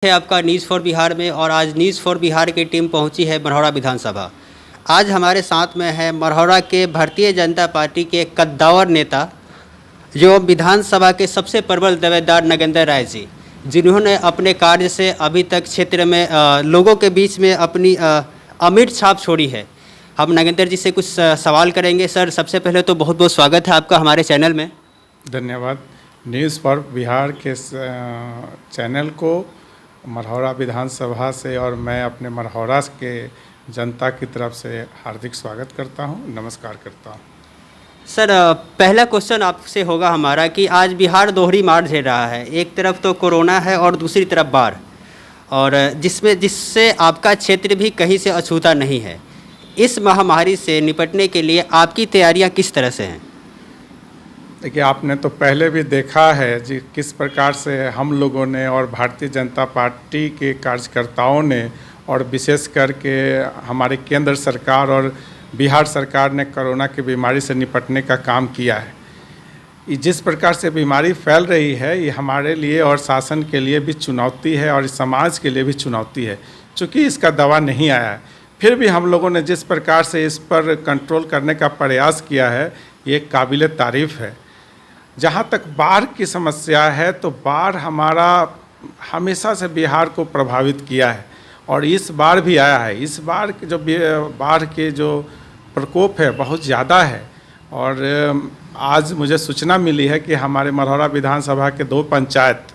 है आपका news for Bihar में। और आज न्यूज़ फॉर बिहार की टीम पहुंची है मरौरा विधानसभा। आज हमारे साथ में है मरौरा के भारतीय जनता पार्टी के कद्दावर नेता, जो विधानसभा के सबसे प्रबल दावेदार नगेंद्र राय जी, जिन्होंने अपने कार्य से अभी तक क्षेत्र में लोगों के बीच में अपनी अमिट छाप छोड़ी है। हम नगेंद्र जी से कुछ सवाल करेंगे। सर, सबसे पहले तो बहुत बहुत स्वागत है आपका हमारे चैनल में। धन्यवाद। न्यूज़ फॉर बिहार के चैनल को मरौरा विधानसभा से और मैं अपने मरौरा के जनता की तरफ से हार्दिक स्वागत करता हूं, नमस्कार करता हूं। सर, पहला क्वेश्चन आपसे होगा हमारा कि आज बिहार दोहरी मार झेल रहा है। एक तरफ तो कोरोना है और दूसरी तरफ बाढ़, और जिससे आपका क्षेत्र भी कहीं से अछूता नहीं है। इस महामारी से निपटने के लिए आपकी तैयारियां किस तरह से हैं? देखिए, आपने तो पहले भी देखा है जी किस प्रकार से हम लोगों ने और भारतीय जनता पार्टी के कार्यकर्ताओं ने और विशेष करके हमारे केंद्र सरकार और बिहार सरकार ने कोरोना की बीमारी से निपटने का काम किया है। जिस प्रकार से बीमारी फैल रही है, ये हमारे लिए और शासन के लिए भी चुनौती है और समाज के लिए भी चुनौती है, चूँकि इसका दवा नहीं आया है। फिर भी हम लोगों ने जिस प्रकार से इस पर कंट्रोल करने का प्रयास किया है, ये काबिल तारीफ़ है। जहाँ तक बाढ़ की समस्या है, तो बाढ़ हमारा हमेशा से बिहार को प्रभावित किया है और इस बार भी आया है। इस बार जो बाढ़ के जो प्रकोप है बहुत ज़्यादा है। और आज मुझे सूचना मिली है कि हमारे मरौरा विधानसभा के 2 पंचायत,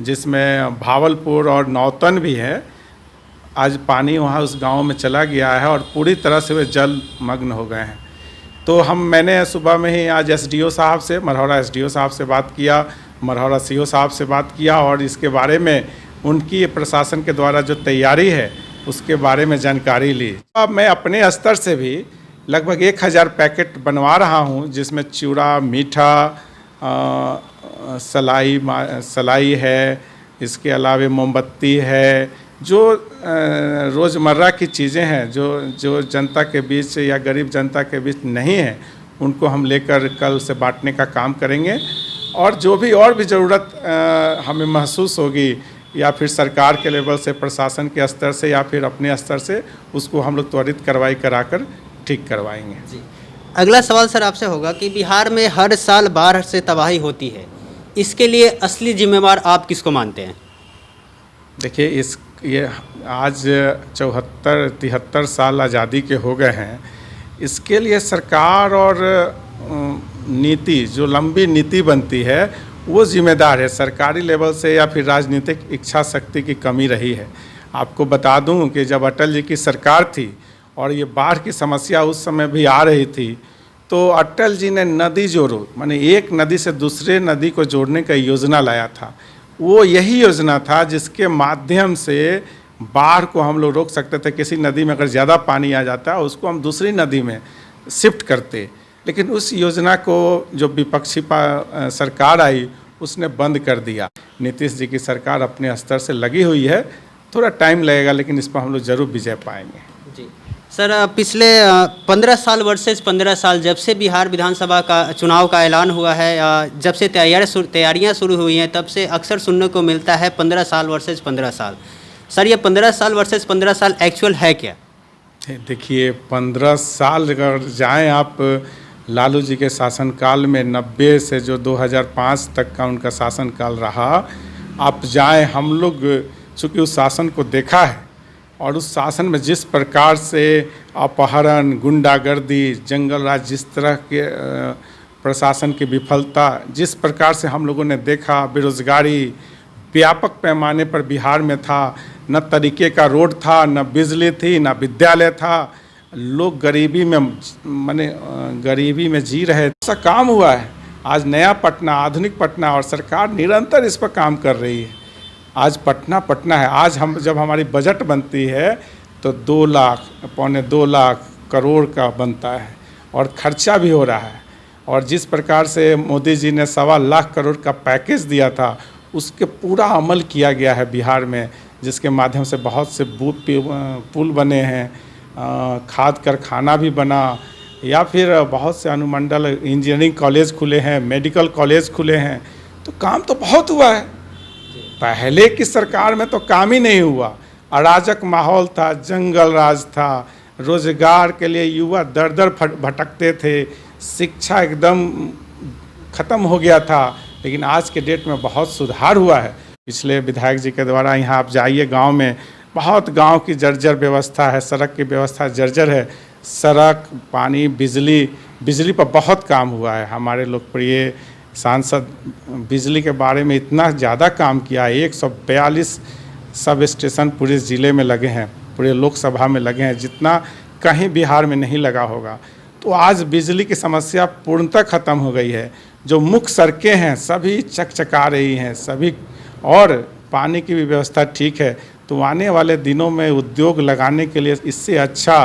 जिसमें भावलपुर और नौतन भी है, आज पानी वहाँ उस गांव में चला गया है और पूरी तरह से वे जलमग्न हो गए हैं। तो मैंने सुबह में ही आज एसडीओ साहब से, मरौरा एसडीओ साहब से बात किया, मरौरा सीओ साहब से बात किया और इसके बारे में उनकी प्रशासन के द्वारा जो तैयारी है उसके बारे में जानकारी ली। अब मैं अपने स्तर से भी लगभग 1000 पैकेट बनवा रहा हूं, जिसमें चूड़ा, मीठा, सलाई है, इसके अलावा मोमबत्ती है, जो रोज़मर्रा की चीज़ें हैं जो जनता के बीच या गरीब जनता के बीच नहीं है, उनको हम लेकर कल से बांटने का काम करेंगे। और जो भी और भी ज़रूरत हमें महसूस होगी, या फिर सरकार के लेवल से, प्रशासन के स्तर से या फिर अपने स्तर से, उसको हम लोग त्वरित कार्रवाई कराकर ठीक करवाएंगे। जी, अगला सवाल सर आपसे होगा कि बिहार में हर साल बाढ़ से तबाही होती है, इसके लिए असली जिम्मेवार आप किसको मानते हैं? देखिए, ये आज 74-73 साल आज़ादी के हो गए हैं। इसके लिए सरकार और नीति, जो लंबी नीति बनती है, वो जिम्मेदार है। सरकारी लेवल से या फिर राजनीतिक इच्छा शक्ति की कमी रही है। आपको बता दूं कि जब अटल जी की सरकार थी और ये बाढ़ की समस्या उस समय भी आ रही थी, तो अटल जी ने नदी जोड़ो, माने एक नदी से दूसरे नदी को जोड़ने का योजना लाया था। वो यही योजना था जिसके माध्यम से बाढ़ को हम लोग रोक सकते थे। किसी नदी में अगर ज़्यादा पानी आ जाता है, उसको हम दूसरी नदी में शिफ्ट करते। लेकिन उस योजना को जो विपक्षी सरकार आई, उसने बंद कर दिया। नीतीश जी की सरकार अपने स्तर से लगी हुई है, थोड़ा टाइम लगेगा, लेकिन इस पर हम लोग ज़रूर विजय पाएंगे। जी सर, पिछले 15 साल वर्सेस 15 साल जब से बिहार विधानसभा का चुनाव का ऐलान हुआ है, जब से तैयारियां शुरू हुई हैं, तब से अक्सर सुनने को मिलता है 15 साल वर्सेस 15 साल। सर, ये 15 साल वर्सेस 15 साल एक्चुअल है क्या? देखिए, 15 साल अगर जाएं आप लालू जी के शासनकाल में, 90 से जो 2005 तक का उनका शासनकाल रहा, आप जाएं, हम लोग चूँकि उस शासन को देखा है और उस शासन में जिस प्रकार से अपहरण, गुंडागर्दी, जंगल राज, जिस तरह के प्रशासन की विफलता, जिस प्रकार से हम लोगों ने देखा, बेरोजगारी व्यापक पैमाने पर बिहार में था, न तरीके का रोड था, न बिजली थी, न विद्यालय था, लोग गरीबी में जी रहे। ऐसा काम हुआ है। आज नया पटना, आधुनिक पटना, और सरकार निरंतर इस पर काम कर रही है। आज पटना है। आज जब हमारी बजट बनती है तो 2 लाख, 2.25 लाख करोड़ का बनता है और खर्चा भी हो रहा है। और जिस प्रकार से मोदी जी ने 1.25 लाख करोड़ का पैकेज दिया था, उसके पूरा अमल किया गया है बिहार में, जिसके माध्यम से बहुत से पुल बने हैं, खाद कारखाना भी बना, या फिर बहुत से अनुमंडल इंजीनियरिंग कॉलेज खुले हैं, मेडिकल कॉलेज खुले हैं। तो काम तो बहुत हुआ है। पहले की सरकार में तो काम ही नहीं हुआ, अराजक माहौल था, जंगल राज था, रोजगार के लिए युवा दर दर भटकते थे, शिक्षा एकदम ख़त्म हो गया था। लेकिन आज के डेट में बहुत सुधार हुआ है। पिछले विधायक जी के द्वारा यहाँ आप जाइए गांव में, बहुत गांव की जर्जर व्यवस्था है, सड़क की व्यवस्था जर्जर है, सड़क, पानी, बिजली पर बहुत काम हुआ है। हमारे लोकप्रिय सांसद बिजली के बारे में इतना ज़्यादा काम किया है, 142 सब स्टेशन पूरे ज़िले में लगे हैं, पूरे लोकसभा में लगे हैं, जितना कहीं बिहार में नहीं लगा होगा। तो आज बिजली की समस्या पूर्णतः ख़त्म हो गई है। जो मुख्य सड़कें हैं सभी चकचका रही हैं सभी, और पानी की भी व्यवस्था ठीक है। तो आने वाले दिनों में उद्योग लगाने के लिए इससे अच्छा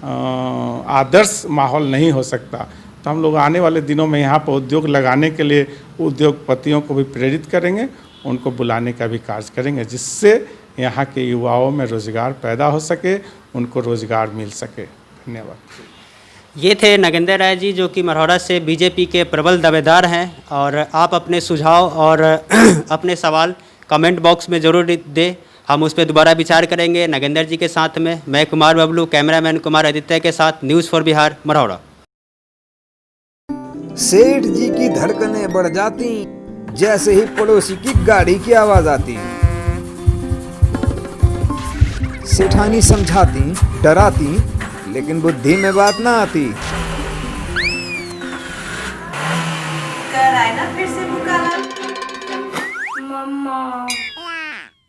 आदर्श माहौल नहीं हो सकता। तो हम लोग आने वाले दिनों में यहाँ पर उद्योग लगाने के लिए उद्योगपतियों को भी प्रेरित करेंगे, उनको बुलाने का भी कार्य करेंगे, जिससे यहाँ के युवाओं में रोज़गार पैदा हो सके, उनको रोज़गार मिल सके। धन्यवाद। ये थे नगेंद्र राय जी, जो कि मरहौरा से बीजेपी के प्रबल दावेदार हैं। और आप अपने सुझाव और अपने सवाल कमेंट बॉक्स में ज़रूर दें, हम उस पर दोबारा विचार करेंगे। नगेंद्र जी के साथ में मैं कुमार बबलू, कैमरामैन कुमार आदित्य के साथ, न्यूज़ फॉर बिहार, मरहौरा। सेठ जी की धड़कनें बढ़ जाती जैसे ही पड़ोसी की गाड़ी की आवाज आती। सेठानी समझाती, डराती, लेकिन बुद्धि में बात ना आती। कर आए ना फिर से मुकाला। मम्मा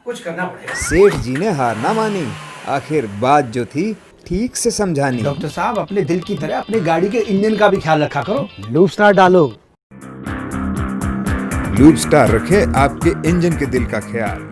कुछ करना पड़ेगा। सेठ जी ने हार ना मानी, आखिर बात जो थी ठीक से समझानी। डॉक्टर साहब, अपने दिल की तरह अपनी गाड़ी के इंजन का भी ख्याल रखा करो। लूप स्टार डालो। लूप स्टार रखे आपके इंजन के दिल का ख्याल।